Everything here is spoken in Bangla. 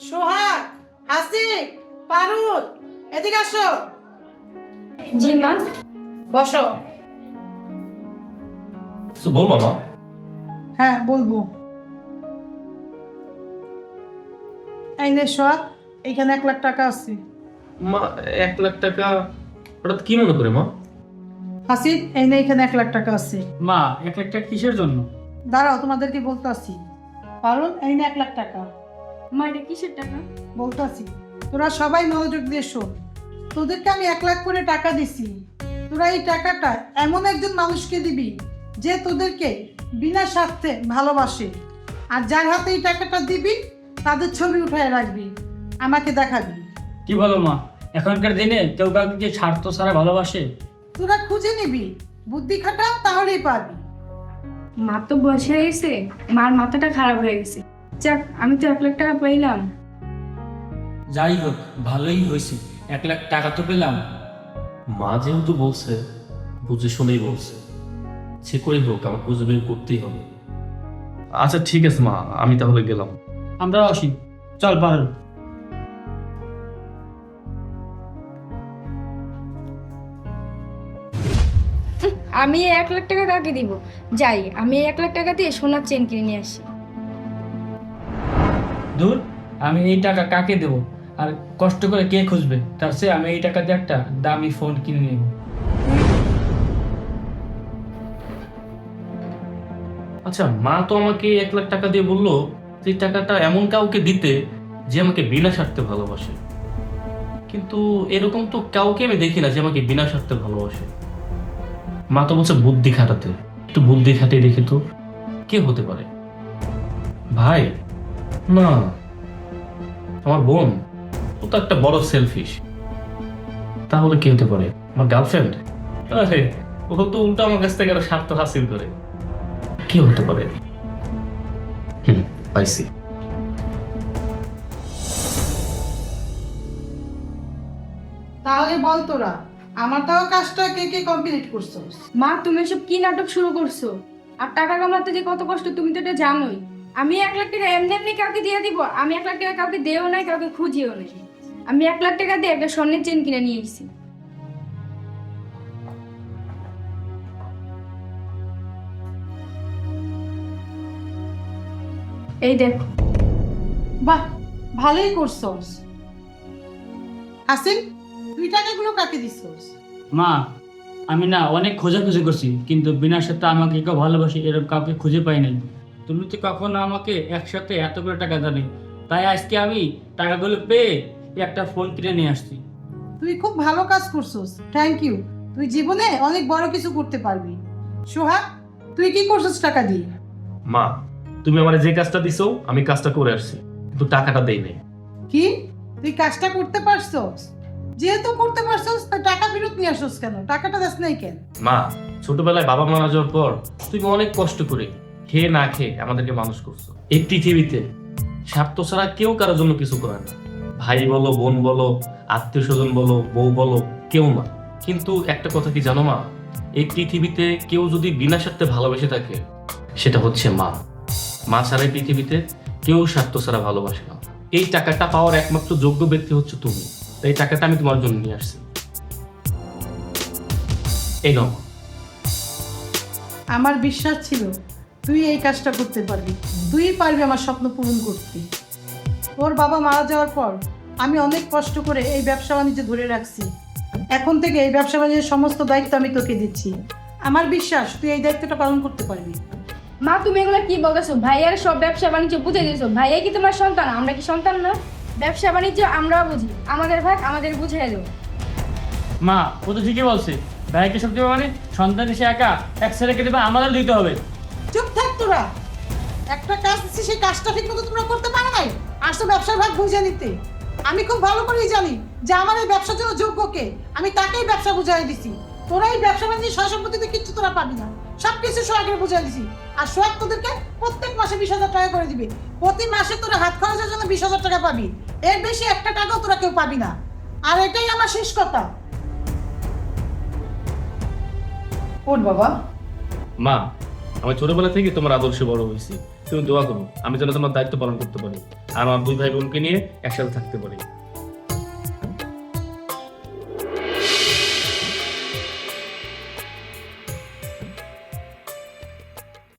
সোহাগ, হাসিক, পারুল, এদিকে আসো। জি মা। বসো। কিছু বলবো মা? হ্যাঁ বলবো। এই নে সোহাগ, এইখানে 1 লাখ টাকা আছে। মা 1 লাখ টাকা হঠাৎ কি মনে করে মা? হাসিক, এই নে এখানে 1 লাখ টাকা আছে। মা 1 লাখ টাকা কিসের জন্য? দাঁড়াও, তোমাদেরকে বলতে আসি। পারুল, এই নে 1 লাখ টাকা। মা এটা কিসের টাকা? বলতে আসি, তোরা সবাই মনোযোগ দিয়ে শোন। তোদেরকে আমি 1 লাখ করে টাকা দিছি। তোরা এই টাকাটা এমন একজন মানুষকে দিবি যে তোদেরকে বিনা স্বার্থে ভালোবাসে। আর যার হাতে এই টাকাটা দিবি তাদের ছবি উঠায় রাখবি, আমাকে দেখাবি। কি বলো মা, এখনকার দিনে কেউ কাউকে কি স্বার্থ ছাড়া ভালোবাসে? তোরা খুঁজে নিবি, বুদ্ধি খাটা, তাহলেই পারবি। মা তো বয়স হয়ে গেছে, মার মাথাটা খারাপ হয়ে গেছে। যাক, আমি তো 1 লাখ টাকা পাইলাম। যাই হোক, ভালোই হয়েছে, 1 লাখ টাকা তো পেলাম। মা যেহেতু বলছে, বুঝে শুনেই বলছে, সে করেই হোক আমার খুঁজে বের করতেই হবে। আচ্ছা ঠিক আছে মা, আমি তাহলে গেলাম। আমরা আসি, চল পারো। আমি এই 1 লাখ টাকা কাকে দিব? যাই, আমি এই 1 লাখ টাকা দিয়ে সোনার চেন কিনে নিয়ে আসি। দূর, আমি এই টাকা কাকে দেবো আর কষ্ট করে কে খুঁজবে? তার চেয়ে আমি এই টাকা দিয়ে একটা দামি ফোন কিনে নেব। আচ্ছা, মা তো আমাকে 1 লাখ টাকা দিয়ে বললো যে এই টাকাটা এমন কাউকে দিতে যে আমাকে বিনা স্বার্থে ভালোবাসে। কিন্তু এরকম তো কাউকে আমি দেখি না যে আমাকে বিনা স্বার্থে ভালোবাসে। মা তো বলছে বুদ্ধি খাটাতে, একটু বুদ্ধি খাটিয়ে দেখি তো কে হতে পারে। ভাই না, আমার বোন, ও তো একটা বড় সেলফিশ। তাহলে কে হতে পারে? আমার গার্লফ্রেন্ড? ও তো উল্টো আমার কাছ থেকে আরো স্বার্থ হাসিল করে। কি হতে পারে? পাইছি। তাহলে বল তোরা, আমার দেওয়া কাজটা কে কে কমপ্লিট করছো? মা, তুমি এসব কি নাটক শুরু করছো? আর টাকা কামাতে যে কত কষ্ট তুমি তো এটা জানোই। আমি 1 লাখ টাকা এমনি এমনি কাউকে দিয়ে দিব? আমি 1 লাখ টাকা কাউকে দেও নাই, কাউকে খুঁজিও নাই। আমি 1 লাখ টাকা দিয়ে একটা স্বর্ণের চেন কিনে নিয়ে এসেছি। এই দেখো। বাহ, ভালোই করছস। হাসিন, তুই টাকাগুলো কাকে দিছস? মা, আমি না অনেক খোঁজাখুঁজি করছি, কিন্তু বিনা সাথে আমাকে কেউ ভালোবাসে এরকম কাউকে খুঁজে পাই নাই। তুমি তো কখনো আমাকে একসাথে এত করে টাকা দাও, তাই আজকে আমি টাকাগুলো পেয়ে একটা ফোন কিনে নিয়ে আসছি। তুই খুব ভালো কাজ করছস, থ্যাংক ইউ। তুই জীবনে অনেক বড় কিছু করতে পারবি। সোহাগ, তুই কি করছস টাকা দিয়ে? মা, তুমি আমার যে কাজটা দিছো আমি কাজটা করে আসছি, কিন্তু টাকাটা দেই নাই। কি, তুই কাজটা করতে পারছস? যেহেতু করতে পারছস তা টাকা ফেরত নিয়ে আসছস কেন? টাকাটা দাস নাই কেন? মা, ছোটবেলায় বাবা মারা যাওয়ার পর তুমি অনেক কষ্ট করে খেয়ে না খেয়ে আমাদেরকে মানুষ করছো। এই পৃথিবীতে স্বার্থ ছাড়া কেউ কারোর জন্য কিছু করে না। ভাই বলো, বোন বলো, আত্মীয় স্বজন বলো, বউ বলো, কেউ না। কিন্তু একটা কথা কি জানো মা, এই পৃথিবীতে কেউ যদি বিনা স্বার্থে ভালোবেসে থাকে সেটা হচ্ছে মা। মা ছাড়া এই পৃথিবীতে কেউ স্বার্থ ছাড়া ভালোবাসে না। এই টাকাটা পাওয়ার একমাত্র যোগ্য ব্যক্তি হচ্ছে তুমি। তাই এই টাকাটা আমি তোমার জন্য নিয়ে আসছি। এই নাও। আমার বিশ্বাস ছিল তুই এই কাজটা করতে পারবি, তুই পারবি আমার স্বপ্ন পূরণ করতে। তোর বাবা মারা যাওয়ার পর আমি অনেক কষ্ট করে এই ব্যবসা বাণিজ্য ধরে রাখছি। এখন থেকে এই ব্যবসা বাণিজ্যের সমস্ত দায়িত্ব আমি তোকে দিচ্ছি। আমার বিশ্বাস তুই এই দায়িত্বটা পালন করতে পারবি। মা, তুমি এগুলো কি বলতেছো? ভাইয়ার সব ব্যবসা বাণিজ্য বুঝে দিয়েছো। ভাইয়া কি তোমার সন্তান? আমরা কি সন্তান না? ব্যবসা বাণিজ্য আমরাও বুঝি, আমাদের ভাগ আমাদের বুঝিয়ে দেবো। মা, ও তো ঠিকই বলছে, ভাইকে সব দেবে মানে সন্তান এসে একা এক ছেলেকে দেবে, আমাদের দিতে হবে। চুপ থাক তোরা। একটা কাজ দিচ্ছি, সেই কাজটা ঠিক মতো তোমরা করতে পারো নাই। আসো ব্যবসার ভাগ বুঝে নিতে। আমি খুব ভালো করেই জানি যে আমার এই ব্যবসার জন্য যোগ্য কে। আমি তাকেই ব্যবসা বুঝাই দিছি। তোরা এই ব্যবসা বাণিজ্য সয় সম্পত্তিতে কিচ্ছু তোরা পাবি না, সবকিছু সোহাগের বুঝাই দিছি। আর সোহাগ তোদেরকে প্রত্যেক মাসে 20,000 টাকা করে দিবে। প্রতি মাসে তোরা হাত খরচের জন্য 20,000 টাকা পাবি। এর বেশি একটা টাকাও তোরা কেউ পাবি না। আর এটাই আমার শেষ কথা। ওর বাবা। মা, আমি ছোটবেলা থেকে তোমার আদর্শে বড় হয়েছি। তুমি দোয়া করো আমি যেন তোমার দায়িত্ব পালন করতে পারি। আর আমার দুই ভাই বোনকে নিয়ে একসাথে থাকতে পারি।